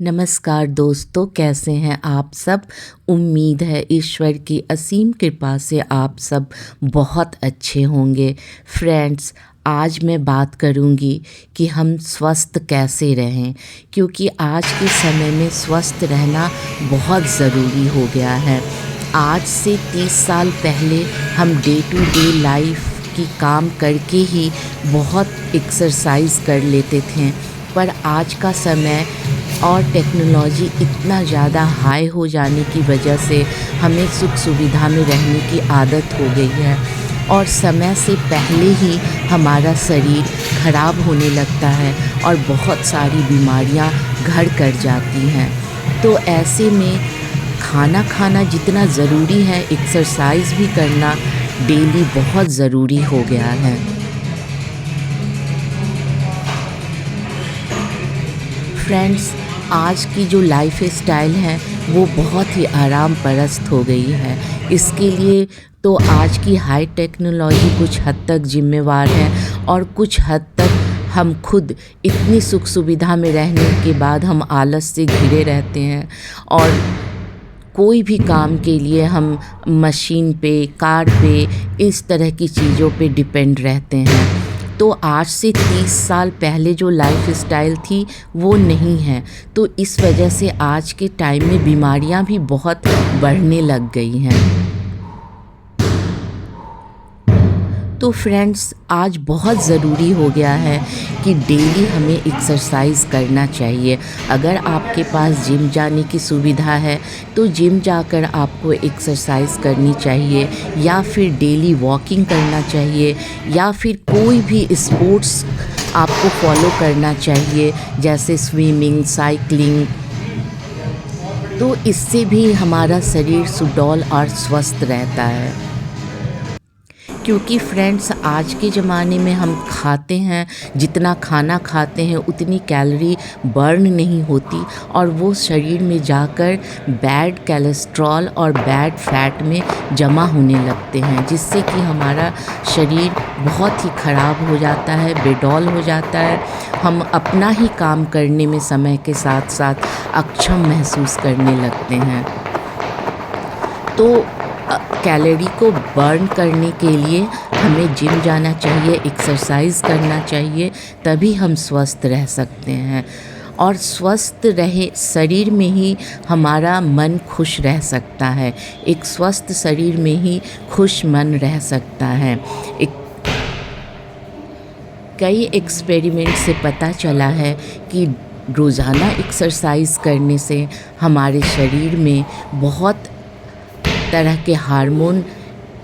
नमस्कार दोस्तों, कैसे हैं आप सब। उम्मीद है ईश्वर की असीम कृपा से आप सब बहुत अच्छे होंगे। फ्रेंड्स, आज मैं बात करूंगी कि हम स्वस्थ कैसे रहें, क्योंकि आज के समय में स्वस्थ रहना बहुत ज़रूरी हो गया है। आज से 30 साल पहले हम डे टू डे लाइफ की काम करके ही बहुत एक्सरसाइज कर लेते थे, पर आज का समय और टेक्नोलॉजी इतना ज़्यादा हाई हो जाने की वजह से हमें सुख सुविधा में रहने की आदत हो गई है और समय से पहले ही हमारा शरीर खराब होने लगता है और बहुत सारी बीमारियां घर कर जाती हैं। तो ऐसे में खाना खाना जितना ज़रूरी है, एक्सरसाइज भी करना डेली बहुत ज़रूरी हो गया है। फ्रेंड्स, आज की जो लाइफ स्टाइल है वो बहुत ही आराम परस्त हो गई है। इसके लिए तो आज की हाई टेक्नोलॉजी कुछ हद तक जिम्मेवार है और कुछ हद तक हम खुद इतनी सुख सुविधा में रहने के बाद हम आलस से घिरे रहते हैं और कोई भी काम के लिए हम मशीन पे, कार पे, इस तरह की चीज़ों पे डिपेंड रहते हैं। तो आज से 30 साल पहले जो लाइफ स्टाइल थी वो नहीं है, तो इस वजह से आज के टाइम में बीमारियां भी बहुत बढ़ने लग गई हैं। तो फ्रेंड्स, आज बहुत ज़रूरी हो गया है कि डेली हमें एक्सरसाइज करना चाहिए। अगर आपके पास जिम जाने की सुविधा है तो जिम जाकर आपको एक्सरसाइज करनी चाहिए, या फिर डेली वॉकिंग करना चाहिए, या फिर कोई भी स्पोर्ट्स आपको फॉलो करना चाहिए, जैसे स्विमिंग, साइकिलिंग। तो इससे भी हमारा शरीर सुडौल और स्वस्थ रहता है। क्योंकि फ्रेंड्स, आज के ज़माने में हम खाते हैं, जितना खाना खाते हैं उतनी कैलोरी बर्न नहीं होती और वो शरीर में जाकर बैड कोलेस्ट्रॉल और बैड फैट में जमा होने लगते हैं, जिससे कि हमारा शरीर बहुत ही ख़राब हो जाता है, बेडौल हो जाता है। हम अपना ही काम करने में समय के साथ साथ अक्षम महसूस करने लगते हैं। तो कैलोरी को बर्न करने के लिए हमें जिम जाना चाहिए, एक्सरसाइज करना चाहिए, तभी हम स्वस्थ रह सकते हैं। और स्वस्थ रहे शरीर में ही हमारा मन खुश रह सकता है। एक स्वस्थ शरीर में ही खुश मन रह सकता है। कई एक्सपेरिमेंट से पता चला है कि रोज़ाना एक्सरसाइज करने से हमारे शरीर में बहुत तरह के हार्मोन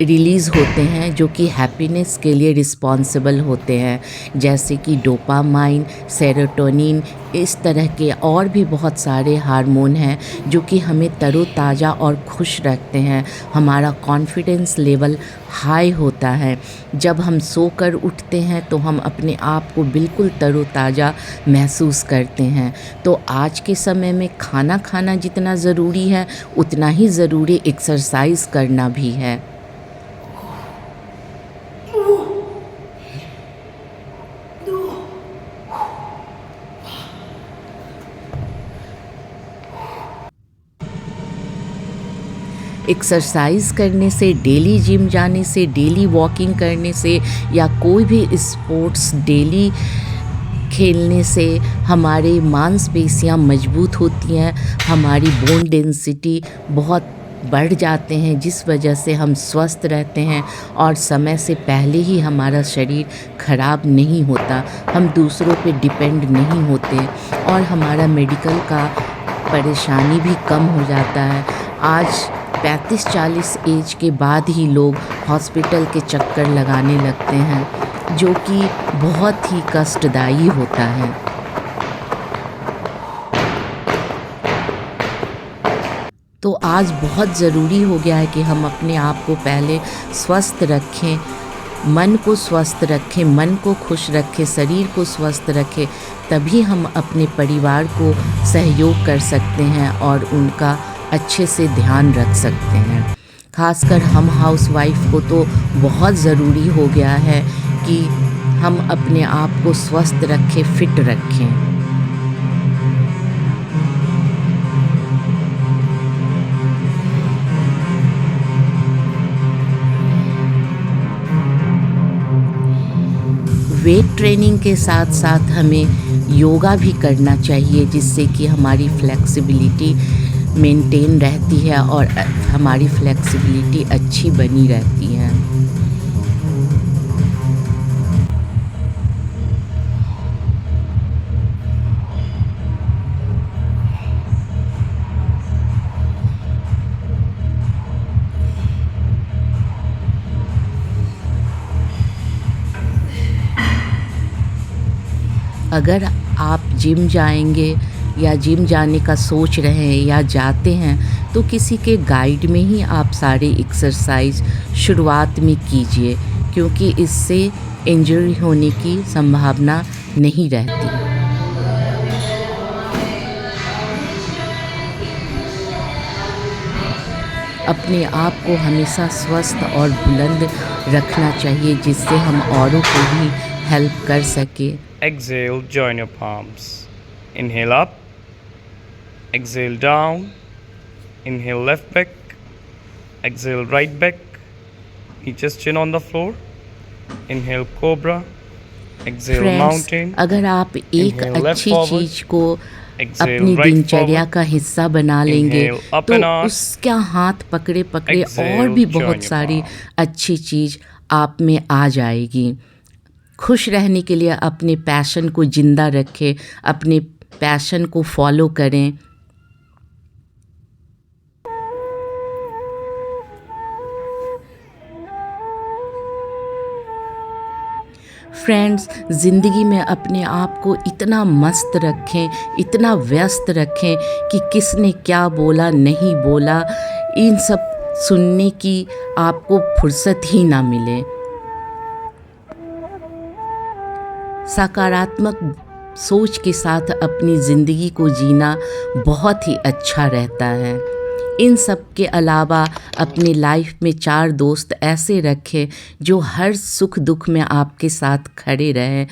रिलीज़ होते हैं जो कि हैप्पीनेस के लिए रिस्पॉन्सिबल होते हैं, जैसे कि डोपामाइन, सेरोटोनिन, इस तरह के और भी बहुत सारे हार्मोन हैं जो कि हमें तरोताज़ा और खुश रखते हैं। हमारा कॉन्फिडेंस लेवल हाई होता है। जब हम सोकर उठते हैं तो हम अपने आप को बिल्कुल तरोताज़ा महसूस करते हैं। तो आज के समय में खाना खाना जितना ज़रूरी है उतना ही ज़रूरी एक्सरसाइज करना भी है। एक्सरसाइज करने से, डेली जिम जाने से, डेली वॉकिंग करने से या कोई भी स्पोर्ट्स डेली खेलने से हमारे मांसपेशियां मजबूत होती हैं, हमारी बोन डेंसिटी बहुत बढ़ जाते हैं, जिस वजह से हम स्वस्थ रहते हैं और समय से पहले ही हमारा शरीर खराब नहीं होता, हम दूसरों पे डिपेंड नहीं होते और हमारा मेडिकल का परेशानी भी कम हो जाता है। आज 35-40 एज के बाद ही लोग हॉस्पिटल के चक्कर लगाने लगते हैं, जो कि बहुत ही कष्टदायी होता है। तो आज बहुत ज़रूरी हो गया है कि हम अपने आप को पहले स्वस्थ रखें, मन को स्वस्थ रखें, मन को खुश रखें, शरीर को स्वस्थ रखें, तभी हम अपने परिवार को सहयोग कर सकते हैं और उनका अच्छे से ध्यान रख सकते हैं। खासकर हम हाउसवाइफ को तो बहुत ज़रूरी हो गया है कि हम अपने आप को स्वस्थ रखें, फिट रखें। वेट ट्रेनिंग के साथ साथ हमें योगा भी करना चाहिए, जिससे कि हमारी फ्लेक्सिबिलिटी मेंटेन रहती है और हमारी फ्लेक्सिबिलिटी अच्छी बनी रहती है। अगर आप जिम जाएंगे या जिम जाने का सोच रहे हैं या जाते हैं, तो किसी के गाइड में ही आप सारे एक्सरसाइज शुरुआत में कीजिए, क्योंकि इससे इंजरी होने की संभावना नहीं रहती। अपने आप को हमेशा स्वस्थ और बुलंद रखना चाहिए, जिससे हम औरों को भी हेल्प कर सके। Exhale, join your palms. Inhale up. Exhale down. Inhale left back. Exhale right back. Just chin on the floor. Inhale cobra. Exhale friends, mountain. अगर आप एक Inhale left अच्छी forward. चीज़ को Exhale अपनी right दिनचर्या forward. का हिस्सा बना लेंगे, Inhale up तो and out. उसका हाथ पकड़े पकड़े और Exhale, भी join बहुत your सारी palm. अच्छी चीज़ आप में आ जाएगी। खुश रहने के लिए अपने पैशन को ज़िंदा रखें, अपने पैशन को फॉलो करें। फ्रेंड्स, ज़िंदगी में अपने आप को इतना मस्त रखें, इतना व्यस्त रखें कि किसने क्या बोला नहीं बोला, इन सब सुनने की आपको फुर्सत ही ना मिले। सकारात्मक सोच के साथ अपनी ज़िंदगी को जीना बहुत ही अच्छा रहता है। इन सब के अलावा अपनी लाइफ में 4 दोस्त ऐसे रखें जो हर सुख दुख में आपके साथ खड़े रहें,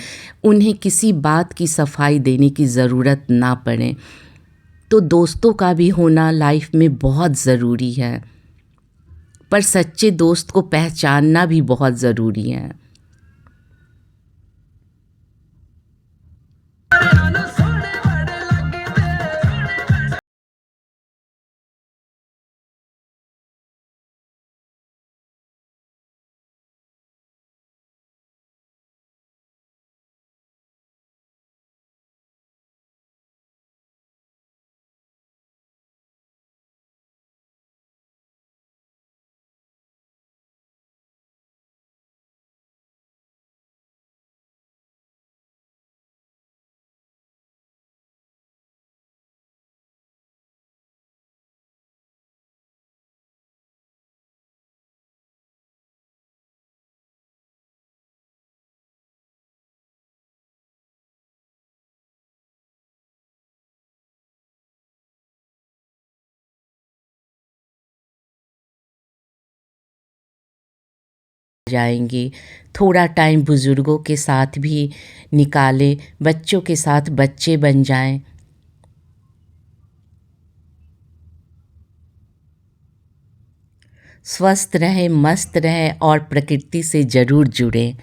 उन्हें किसी बात की सफाई देने की ज़रूरत ना पड़े। तो दोस्तों का भी होना लाइफ में बहुत ज़रूरी है, पर सच्चे दोस्त को पहचानना भी बहुत ज़रूरी है। जाएंगे। थोड़ा टाइम बुज़ुर्गों के साथ भी निकालें, बच्चों के साथ बच्चे बन जाएं। स्वस्थ रहें, मस्त रहें और प्रकृति से ज़रूर जुड़ें।